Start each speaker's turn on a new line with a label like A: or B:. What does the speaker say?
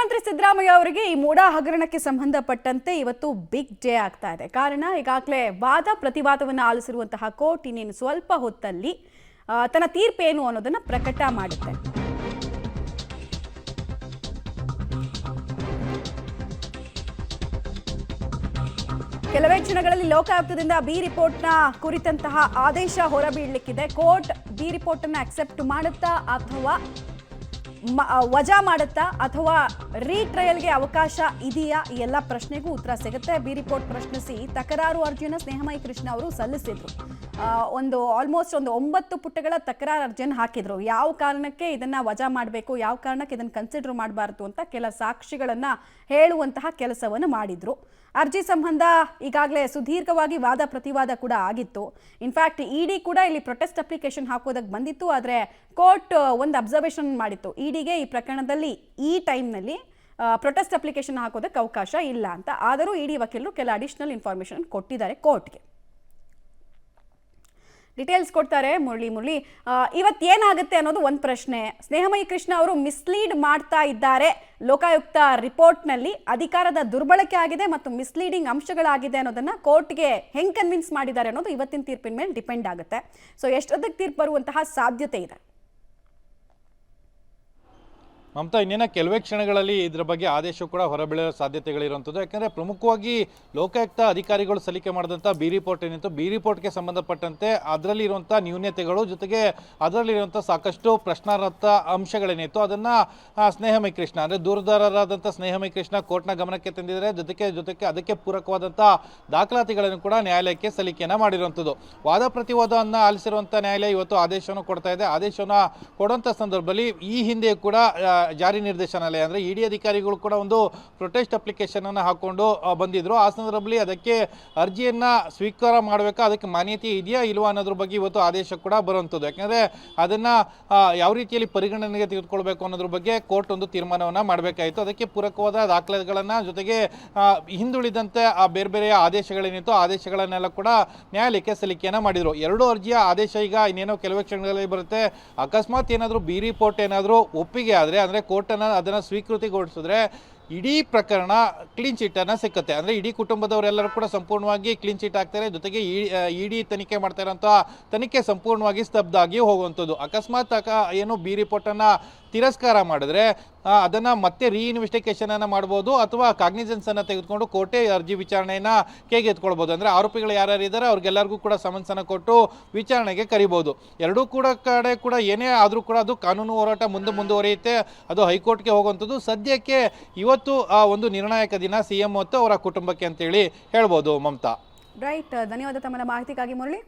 A: ಮುಖ್ಯಮಂತ್ರಿ ಸಿದ್ದರಾಮಯ್ಯ ಅವರಿಗೆ ಈ ಮೂಡಾ ಹಗರಣಕ್ಕೆ ಸಂಬಂಧಪಟ್ಟಂತೆ ಇವತ್ತು ಬಿಗ್ ಡೇ ಆಗ್ತಾ ಇದೆ. ಕಾರಣ ಈಗಾಗಲೇ ವಾದ ಪ್ರತಿವಾದವನ್ನು ಆಲಿಸಿರುವಂತಹ ಕೋರ್ಟ್ ಇನ್ನೇನು ಸ್ವಲ್ಪ ಹೊತ್ತಲ್ಲಿ ತನ್ನ ತೀರ್ಪೇನು ಅನ್ನೋದನ್ನ ಪ್ರಕಟ ಮಾಡುತ್ತೆ. ಕೆಲವೇ ಕ್ಷಣಗಳಲ್ಲಿ ಲೋಕಾಯುಕ್ತದಿಂದ ಬಿ ರಿಪೋರ್ಟ್ನ ಕುರಿತಂತಹ ಆದೇಶ ಹೊರಬೀಳಲಿಕ್ಕಿದೆ. ಕೋರ್ಟ್ ಬಿ ರಿಪೋರ್ಟ್ ಅನ್ನು ಅಕ್ಸೆಪ್ಟ್ ಮಾಡುತ್ತಾ ಅಥವಾ ವಜಾ ಮಾಡುತ್ತಾ ಅಥವಾ ರೀಟ್ರಯಲ್ಗೆ ಅವಕಾಶ ಇದೆಯಾ, ಈ ಎಲ್ಲ ಪ್ರಶ್ನೆಗೂ ಉತ್ತರ ಸಿಗುತ್ತೆ. ಬಿ ರಿಪೋರ್ಟ್ ಪ್ರಶ್ನಿಸಿ ತಕರಾರು ಅರ್ಜಿಯನ್ನು ಸ್ನೇಹಮಯಿ ಕೃಷ್ಣ ಅವರು ಸಲ್ಲಿಸಿದ್ರು. ಆಲ್ಮೋಸ್ಟ್ 9 ಪುಟಗಳ ತಕರಾರು ಅರ್ಜಿಯನ್ನು ಹಾಕಿದ್ರು. ಯಾವ ಕಾರಣಕ್ಕೆ ಇದನ್ನ ವಜಾ ಮಾಡಬೇಕು, ಯಾವ ಕಾರಣಕ್ಕೆ ಇದನ್ನು ಕನ್ಸಿಡರ್ ಮಾಡಬಾರ್ದು ಅಂತ ಕೆಲ ಸಾಕ್ಷಿಗಳನ್ನ ಹೇಳುವಂತಹ ಕೆಲಸವನ್ನು ಮಾಡಿದ್ರು. ಅರ್ಜಿ ಸಂಬಂಧ ಈಗಾಗಲೇ ಸುದೀರ್ಘವಾಗಿ ವಾದ ಪ್ರತಿವಾದ ಕೂಡ ಆಗಿತ್ತು. ಇನ್ಫ್ಯಾಕ್ಟ್ ಇಡಿ ಕೂಡ ಇಲ್ಲಿ ಪ್ರೊಟೆಸ್ಟ್ ಅಪ್ಲಿಕೇಶನ್ ಹಾಕೋದಕ್ಕೆ ಬಂದಿತ್ತು. ಆದರೆ ಕೋರ್ಟ್ ಒಂದು ಅಬ್ಸರ್ವೇಷನ್ ಮಾಡಿತ್ತು, ಇಡಿಗೆ ಈ ಪ್ರಕರಣದಲ್ಲಿ ಈ ಟೈಮ್ನಲ್ಲಿ ಪ್ರೊಟೆಸ್ಟ್ ಅಪ್ಲಿಕೇಶನ್ ಹಾಕೋದಕ್ಕೆ ಅವಕಾಶ ಇಲ್ಲ ಅಂತ. ಆದರೂ ಇಡಿ ವಕೀಲರು ಕೆಲ ಅಡಿಷನಲ್ ಇನ್ಫಾರ್ಮೇಷನ್ ಕೊಟ್ಟಿದ್ದಾರೆ ಕೋರ್ಟ್ಗೆ. ಡೀಟೇಲ್ಸ್ ಕೊಡ್ತಾರೆ ಮುರಳಿ. ಇವತ್ತೇನಾಗುತ್ತೆ ಅನ್ನೋದು ಒಂದು ಪ್ರಶ್ನೆ. ಸ್ನೇಹಮಯಿ ಕೃಷ್ಣ ಅವರು ಮಿಸ್ಲೀಡ್ ಮಾಡ್ತಾ ಇದ್ದಾರೆ, ಲೋಕಾಯುಕ್ತ ರಿಪೋರ್ಟ್ನಲ್ಲಿ ಅಧಿಕಾರದ ದುರ್ಬಳಕೆ ಆಗಿದೆ ಮತ್ತು ಮಿಸ್ಲೀಡಿಂಗ್ ಅಂಶಗಳಾಗಿದೆ ಅನ್ನೋದನ್ನ ಕೋರ್ಟ್ಗೆ ಹೆಂಗೆ ಕನ್ವಿನ್ಸ್ ಮಾಡಿದ್ದಾರೆ ಅನ್ನೋದು ಇವತ್ತಿನ ತೀರ್ಪಿನ ಮೇಲೆ ಡಿಪೆಂಡ್ ಆಗುತ್ತೆ. ಸೊ ಎಷ್ಟೊತ್ತಿಗೆ ತೀರ್ಪು ಬರುವಂತಹ ಸಾಧ್ಯತೆ ಇದೆ?
B: ಮಮತಾ, ಇನ್ನೇನ ಕೆಲವೇ ಕ್ಷಣಗಳಲ್ಲಿ ಇದರ ಬಗ್ಗೆ ಆದೇಶ ಕೂಡ ಹೊರಬೀಳೋ ಸಾಧ್ಯತೆಗಳಿರುವಂಥದ್ದು. ಯಾಕಂದರೆ ಪ್ರಮುಖವಾಗಿ ಲೋಕಾಯುಕ್ತ ಅಧಿಕಾರಿಗಳು ಸಲ್ಲಿಕೆ ಮಾಡಿದಂಥ ಬಿ ರಿಪೋರ್ಟ್ ಏನಿತ್ತು, ಬಿ ರಿಪೋರ್ಟ್ಗೆ ಸಂಬಂಧಪಟ್ಟಂತೆ ಅದರಲ್ಲಿರುವಂಥ ನ್ಯೂನ್ಯತೆಗಳು ಜೊತೆಗೆ ಅದರಲ್ಲಿರುವಂಥ ಸಾಕಷ್ಟು ಪ್ರಶ್ನಾರ್ಹ ಅಂಶಗಳೇನಿತ್ತು ಅದನ್ನು ಸ್ನೇಹಮಯಿ ಕೃಷ್ಣ ಅಂದರೆ ದೂರದಾರರಾದಂಥ ಸ್ನೇಹಮಯಿ ಕೃಷ್ಣ ಕೋರ್ಟ್ನ ಗಮನಕ್ಕೆ ತಂದಿದ್ದಾರೆ. ಜೊತೆಗೆ ಅದಕ್ಕೆ ಪೂರಕವಾದಂಥ ದಾಖಲಾತಿಗಳನ್ನು ಕೂಡ ನ್ಯಾಯಾಲಯಕ್ಕೆ ಸಲ್ಲಿಕೆಯನ್ನು ಮಾಡಿರುವಂಥದ್ದು. ವಾದ ಪ್ರತಿವಾದವನ್ನು ಆಲಿಸಿರುವಂಥ ನ್ಯಾಯಾಲಯ ಇವತ್ತು ಆದೇಶವನ್ನು ಕೊಡ್ತಾ ಇದೆ. ಆದೇಶವನ್ನು ಕೊಡುವಂಥ ಸಂದರ್ಭದಲ್ಲಿ ಈ ಹಿಂದೆ ಕೂಡ ಜಾರಿ ನಿರ್ದೇಶನಾಲಯ ಅಂದರೆ ಇಡಿ ಅಧಿಕಾರಿಗಳು ಕೂಡ ಒಂದು ಪ್ರೊಟೆಸ್ಟ್ ಅಪ್ಲಿಕೇಶನ್ ಅನ್ನು ಹಾಕೊಂಡು ಬಂದಿದ್ರು. ಆ ಸಂದರ್ಭದಲ್ಲಿ ಅದಕ್ಕೆ ಅರ್ಜಿಯನ್ನು ಸ್ವೀಕಾರ ಮಾಡಬೇಕಾ, ಅದಕ್ಕೆ ಮಾನ್ಯತೆ ಇದೆಯಾ ಇಲ್ವಾ ಅನ್ನೋದ್ರ ಬಗ್ಗೆ ಇವತ್ತು ಆದೇಶ ಕೂಡ ಬರುವಂಥದ್ದು. ಯಾಕಂದರೆ ಅದನ್ನು ಯಾವ ರೀತಿಯಲ್ಲಿ ಪರಿಗಣನೆಗೆ ತೆಗೆದುಕೊಳ್ಬೇಕು ಅನ್ನೋದ್ರ ಬಗ್ಗೆ ಕೋರ್ಟ್ ಒಂದು ತೀರ್ಮಾನವನ್ನು ಮಾಡಬೇಕಾಯಿತು. ಅದಕ್ಕೆ ಪೂರಕವಾದ ದಾಖಲೆಗಳನ್ನು ಜೊತೆಗೆ ಹಿಂದುಳಿದಂತೆ ಬೇರೆ ಬೇರೆ ಆದೇಶಗಳೇನಿತ್ತು ಆದೇಶಗಳನ್ನೆಲ್ಲ ಕೂಡ ನ್ಯಾಯಾಲಯಕ್ಕೆ ಸಲ್ಲಿಕೆಯನ್ನು ಮಾಡಿದರು. ಎರಡು ಅರ್ಜಿಯ ಆದೇಶ ಈಗ ಇನ್ನೇನೋ ಕೆಲವೇ ಕ್ಷಣಗಳಲ್ಲಿ ಬರುತ್ತೆ. ಅಕಸ್ಮಾತ್ ಏನಾದರೂ ಬಿ ರಿಪೋರ್ಟ್ ಏನಾದರೂ ಒಪ್ಪಿಗೆ ಆದರೆ ಅಂದರೆ ಕೋರ್ಟನ್ನು ಅದನ್ನು ಸ್ವೀಕೃತಿಗೊಳಿಸಿದ್ರೆ ಇಡೀ ಪ್ರಕರಣ ಕ್ಲೀನ್ ಚಿಟ್ಟನ್ನು ಸಿಕ್ಕುತ್ತೆ. ಅಂದರೆ ಇಡೀ ಕುಟುಂಬದವರೆಲ್ಲರೂ ಕೂಡ ಸಂಪೂರ್ಣವಾಗಿ ಕ್ಲೀನ್ ಚಿಟ್ ಆಗ್ತಾರೆ. ಜೊತೆಗೆ ಇಡಿ ತನಿಖೆ ಮಾಡ್ತಾ ಇರೋಂಥ ತನಿಖೆ ಸಂಪೂರ್ಣವಾಗಿ ಸ್ತಬ್ಧ ಆಗಿ ಹೋಗುವಂಥದ್ದು. ಅಕಸ್ಮಾತ್ ಏನು ಬಿ ರಿಪೋರ್ಟನ್ನು ತಿರಸ್ಕಾರ ಮಾಡಿದ್ರೆ ಅದನ್ನು ಮತ್ತೆ ರೀಇನ್ವೆಸ್ಟಿಗೇಷನನ್ನು ಮಾಡ್ಬೋದು ಅಥವಾ ಕಾಗ್ನಿಜೆನ್ಸನ್ನು ತೆಗೆದುಕೊಂಡು ಕೋರ್ಟೇ ಅರ್ಜಿ ವಿಚಾರಣೆಯನ್ನು ಕೈಗೆತ್ಕೊಳ್ಬೋದು. ಅಂದರೆ ಆರೋಪಿಗಳು ಯಾರ್ಯಾರು ಇದ್ದಾರೆ ಅವ್ರಿಗೆಲ್ಲರಿಗೂ ಕೂಡ ಸಮನ್ಸನ್ನು ಕೊಟ್ಟು ವಿಚಾರಣೆಗೆ ಕರಿಬೋದು. ಎರಡೂ ಕಡೆ ಕೂಡ ಏನೇ ಆದರೂ ಕೂಡ ಅದು ಕಾನೂನು ಹೋರಾಟ ಮುಂದುವರಿಯುತ್ತೆ. ಅದು ಹೈಕೋರ್ಟ್ಗೆ ಹೋಗುವಂಥದ್ದು. ಸದ್ಯಕ್ಕೆ ಇವತ್ತು ಒಂದು ನಿರ್ಣಾಯಕ ದಿನ ಸಿಎಂ ಮತ್ತು ಅವರ ಕುಟುಂಬಕ್ಕೆ ಅಂತೇಳಿ ಹೇಳ್ಬೋದು. ಮಮತಾ,
A: ರೈಟ್. ಧನ್ಯವಾದ ತಮ್ಮ ಮಾಹಿತಿಗಾಗಿ ಮುರಳಿ.